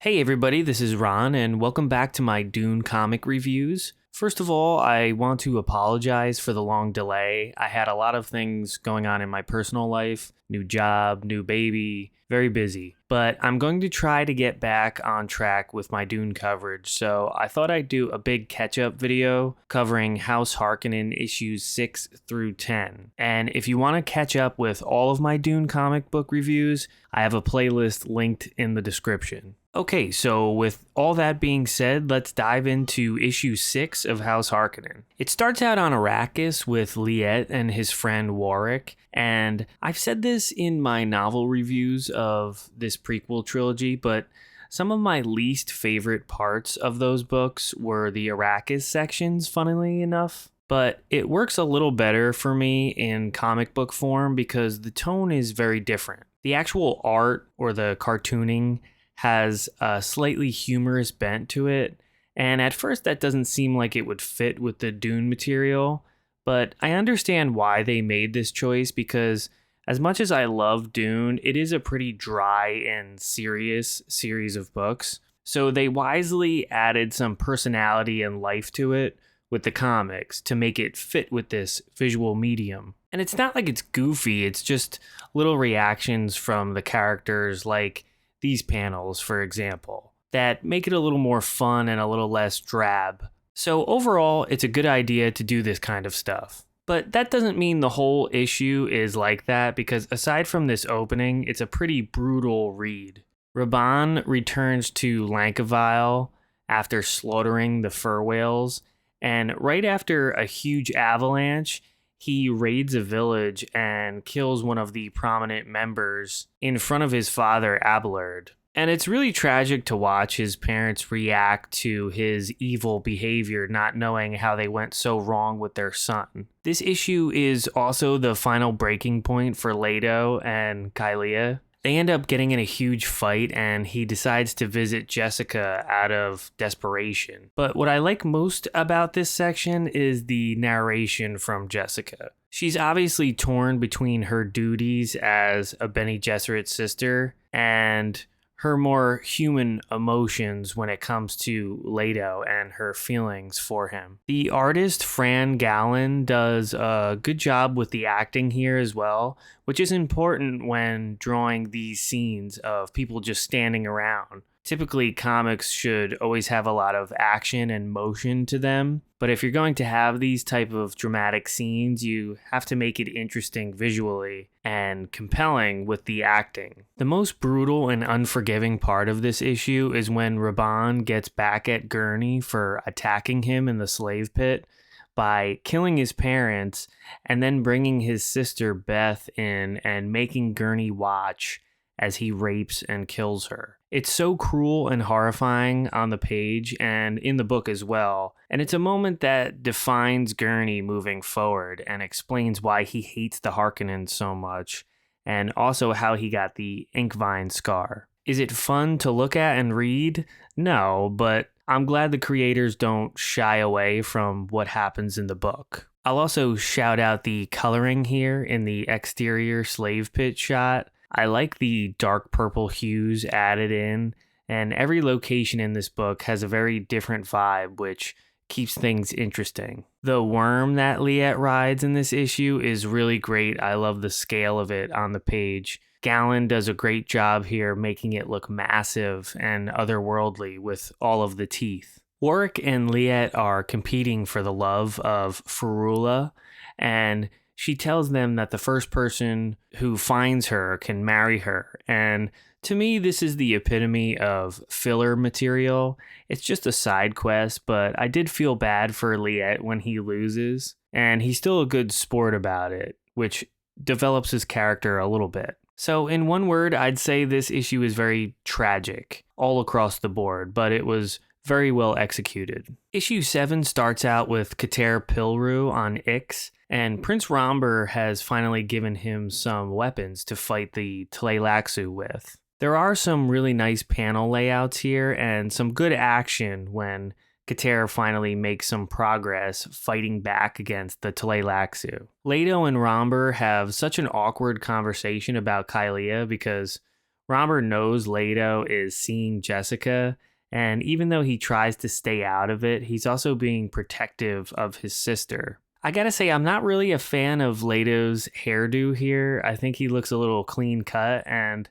Hey everybody, this is Ron, and welcome back to my Dune comic reviews. First of all, I want to apologize for the long delay. I had a lot of things going on in my personal life, new job, new baby, very busy. But I'm going to try to get back on track with my Dune coverage, so I thought I'd do a big catch-up video covering House Harkonnen issues 6 through 10. And if you want to catch up with all of my Dune comic book reviews, I have a playlist linked in the description. Okay, so with all that being said, let's dive into issue 6 of House Harkonnen. It starts out on Arrakis with Liet and his friend Warwick, and I've said this in my novel reviews of this prequel trilogy, but some of my least favorite parts of those books were the Arrakis sections, funnily enough. But it works a little better for me in comic book form because the tone is very different. The actual art or the cartooning has a slightly humorous bent to it, and at first that doesn't seem like it would fit with the Dune material, but I understand why they made this choice because as much as I love Dune, it is a pretty dry and serious series of books, so they wisely added some personality and life to it with the comics to make it fit with this visual medium. And it's not like it's goofy, it's just little reactions from the characters, like these panels, for example, that make it a little more fun and a little less drab. So overall, it's a good idea to do this kind of stuff. But that doesn't mean the whole issue is like that, because aside from this opening, it's a pretty brutal read. Raban returns to Lankavile after slaughtering the fur whales, and right after a huge avalanche, he raids a village and kills one of the prominent members in front of his father, Abelard. And it's really tragic to watch his parents react to his evil behavior, not knowing how they went so wrong with their son. This issue is also the final breaking point for Leto and Kylea. They end up getting in a huge fight, and he decides to visit Jessica out of desperation. But what I like most about this section is the narration from Jessica. She's obviously torn between her duties as a Bene Gesserit sister and her more human emotions when it comes to Leto and her feelings for him. The artist Fran Gallen does a good job with the acting here as well, which is important when drawing these scenes of people just standing around. Typically, comics should always have a lot of action and motion to them, but if you're going to have these type of dramatic scenes, you have to make it interesting visually and compelling with the acting. The most brutal and unforgiving part of this issue is when Raban gets back at Gurney for attacking him in the slave pit by killing his parents and then bringing his sister Beth in and making Gurney watch as he rapes and kills her. It's so cruel and horrifying on the page and in the book as well, and it's a moment that defines Gurney moving forward and explains why he hates the Harkonnen so much, and also how he got the Inkvine scar. Is it fun to look at and read? No, but I'm glad the creators don't shy away from what happens in the book. I'll also shout out the coloring here in the exterior slave pit shot. I like the dark purple hues added in, and every location in this book has a very different vibe, which keeps things interesting. The worm that Liet rides in this issue is really great. I love the scale of it on the page. Gallen does a great job here making it look massive and otherworldly with all of the teeth. Warwick and Liet are competing for the love of Ferula, and she tells them that the first person who finds her can marry her. And to me, this is the epitome of filler material. It's just a side quest, but I did feel bad for Liet when he loses. And he's still a good sport about it, which develops his character a little bit. So in one word, I'd say this issue is very tragic all across the board, but it was very well executed. Issue 7 starts out with Kater Pilru on Ix, and Prince Romber has finally given him some weapons to fight the Tleilaxu with. There are some really nice panel layouts here and some good action when Kater finally makes some progress fighting back against the Tleilaxu. Leto and Romber have such an awkward conversation about Kylea because Robert knows Leto is seeing Jessica, and even though he tries to stay out of it, he's also being protective of his sister. I gotta say, I'm not really a fan of Leto's hairdo here. I think he looks a little clean cut, and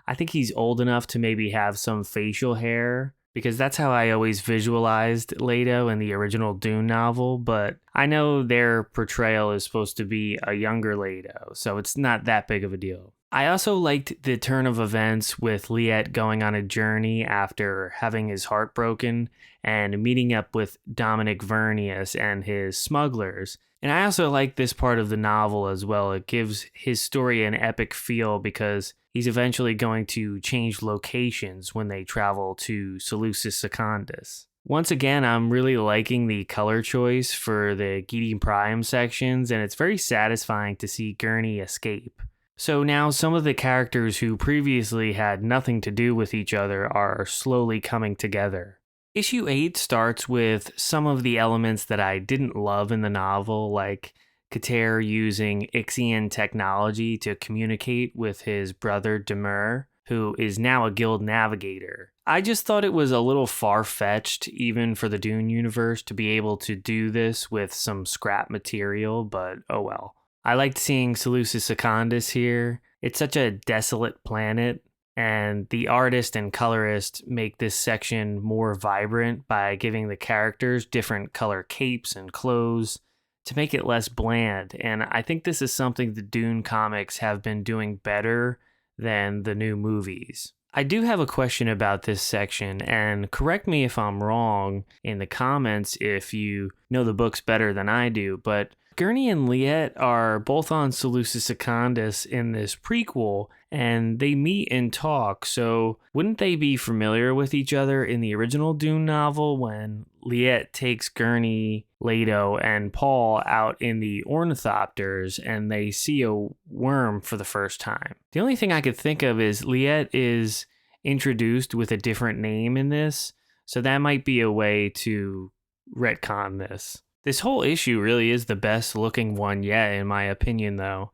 I think he's old enough to maybe have some facial hair, because that's how I always visualized Leto in the original Dune novel, but I know their portrayal is supposed to be a younger Leto, so it's not that big of a deal. I also liked the turn of events with Liet going on a journey after having his heart broken and meeting up with Dominic Vernius and his smugglers. And I also like this part of the novel as well. It gives his story an epic feel because he's eventually going to change locations when they travel to Seleucus Secundus. Once again, I'm really liking the color choice for the Gideon Prime sections, and it's very satisfying to see Gurney escape. So now some of the characters who previously had nothing to do with each other are slowly coming together. Issue 8 starts with some of the elements that I didn't love in the novel, like Kater using Ixian technology to communicate with his brother Demur, who is now a guild navigator. I just thought it was a little far-fetched, even for the Dune universe, to be able to do this with some scrap material, but oh well. I liked seeing Seleucus Secundus here. It's such a desolate planet, and the artist and colorist make this section more vibrant by giving the characters different color capes and clothes to make it less bland, and I think this is something the Dune comics have been doing better than the new movies. I do have a question about this section, and correct me if I'm wrong in the comments if you know the books better than I do, but Gurney and Liet are both on Seleucus Secundus in this prequel, and they meet and talk, so wouldn't they be familiar with each other in the original Dune novel when Liet takes Gurney, Leto, and Paul out in the ornithopters and they see a worm for the first time? The only thing I could think of is Liet is introduced with a different name in this, so that might be a way to retcon this. This whole issue really is the best looking one yet, in my opinion, though.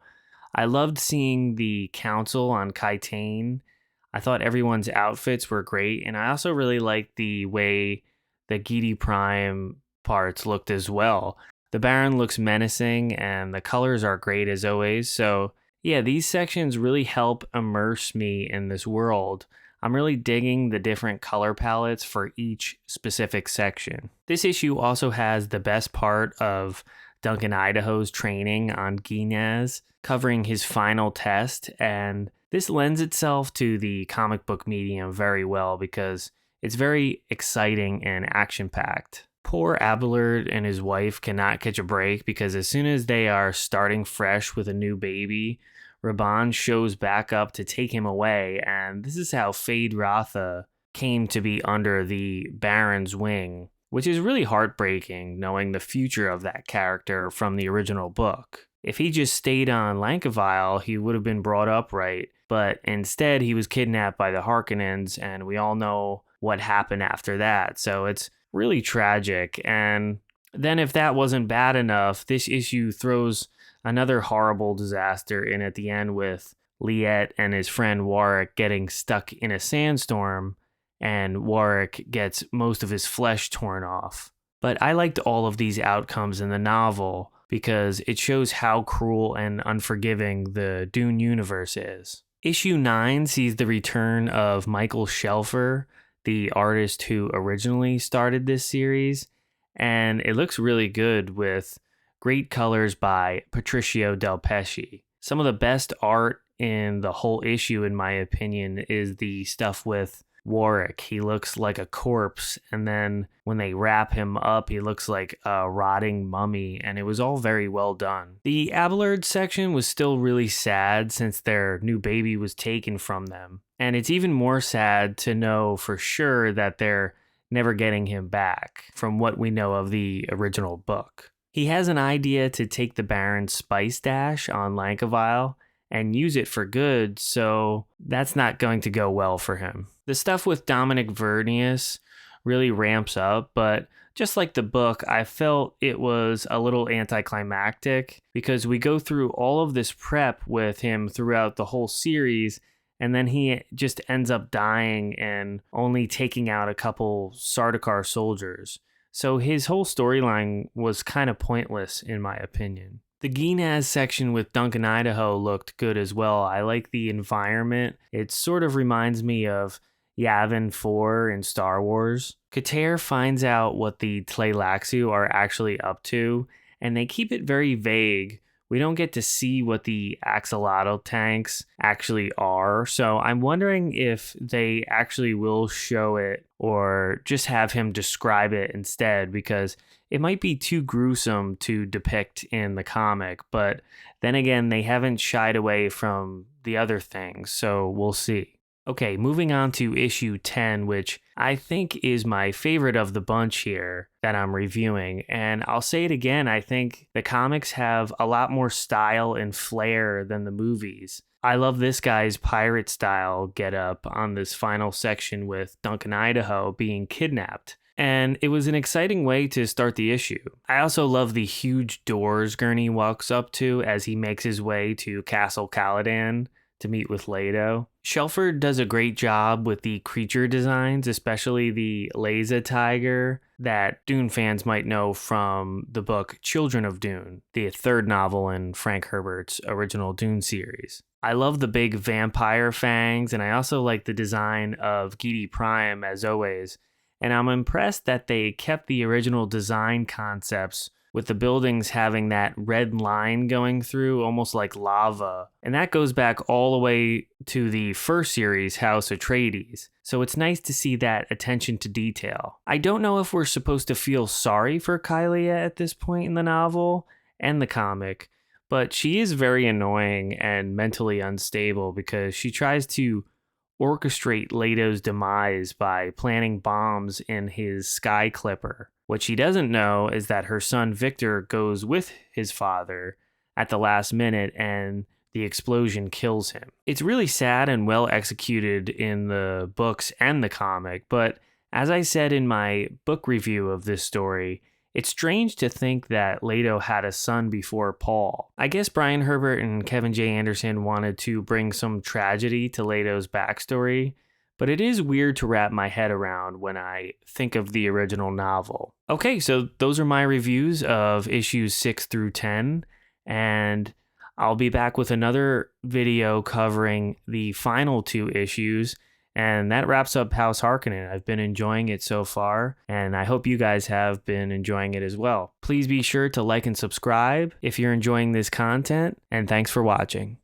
I loved seeing the council on Kaitane. I thought everyone's outfits were great, and I also really liked the way the Gideon Prime parts looked as well. The Baron looks menacing, and the colors are great as always, so yeah, these sections really help immerse me in this world. I'm really digging the different color palettes for each specific section. This issue also has the best part of Duncan Idaho's training on Ginaz, covering his final test, and this lends itself to the comic book medium very well because it's very exciting and action-packed. Poor Abelard and his wife cannot catch a break because as soon as they are starting fresh with a new baby, Raban shows back up to take him away, and this is how Fade Ratha came to be under the Baron's wing, which is really heartbreaking knowing the future of that character from the original book. If he just stayed on Lankavile, he would have been brought up right, but instead he was kidnapped by the Harkonnens, and we all know what happened after that, so it's really tragic. And then if that wasn't bad enough, this issue throws another horrible disaster in at the end with Liet and his friend Warwick getting stuck in a sandstorm, and Warwick gets most of his flesh torn off. But I liked all of these outcomes in the novel because it shows how cruel and unforgiving the Dune universe is. Issue 9 sees the return of Michael Shelfer, the artist who originally started this series, and it looks really good with great colors by Patricio Del Pesce. Some of the best art in the whole issue, in my opinion, is the stuff with Warwick. He looks like a corpse, and then when they wrap him up, he looks like a rotting mummy, and it was all very well done. The Abelard section was still really sad since their new baby was taken from them, and it's even more sad to know for sure that they're never getting him back from what we know of the original book. He has an idea to take the Baron's spice dash on Lankavile and use it for good, so that's not going to go well for him. The stuff with Dominic Vernius really ramps up, but just like the book, I felt it was a little anticlimactic because we go through all of this prep with him throughout the whole series, and then he just ends up dying and only taking out a couple Sardaukar soldiers. So his whole storyline was kind of pointless, in my opinion. The Ginaz section with Duncan, Idaho looked good as well. I like the environment. It sort of reminds me of Yavin 4 in Star Wars. Kater finds out what the Tleilaxu are actually up to, and they keep it very vague. We don't get to see what the axolotl tanks actually are, so I'm wondering if they actually will show it or just have him describe it instead, because it might be too gruesome to depict in the comic, but then again, they haven't shied away from the other things, so we'll see. Okay, moving on to issue 10, which I think is my favorite of the bunch here that I'm reviewing. And I'll say it again, I think the comics have a lot more style and flair than the movies. I love this guy's pirate style getup on this final section with Duncan, Idaho being kidnapped. And it was an exciting way to start the issue. I also love the huge doors Gurney walks up to as he makes his way to Castle Caladan to meet with Leto. Shelford does a great job with the creature designs, especially the Leza tiger that Dune fans might know from the book Children of Dune, the third novel in Frank Herbert's original Dune series. I love the big vampire fangs, and I also like the design of Gidi Prime as always. And I'm impressed that they kept the original design concepts with the buildings having that red line going through, almost like lava. And that goes back all the way to the first series, House Atreides. So it's nice to see that attention to detail. I don't know if we're supposed to feel sorry for Kylia at this point in the novel and the comic, but she is very annoying and mentally unstable because she tries to orchestrate Leto's demise by planting bombs in his sky clipper. What she doesn't know is that her son Victor goes with his father at the last minute and the explosion kills him. It's really sad and well executed in the books and the comic, but as I said in my book review of this story, it's strange to think that Leto had a son before Paul. I guess Brian Herbert and Kevin J. Anderson wanted to bring some tragedy to Leto's backstory, but it is weird to wrap my head around when I think of the original novel. Okay, so those are my reviews of issues 6 through 10, and I'll be back with another video covering the final 2 issues, and that wraps up House Harkonnen. I've been enjoying it so far, and I hope you guys have been enjoying it as well. Please be sure to like and subscribe if you're enjoying this content, and thanks for watching.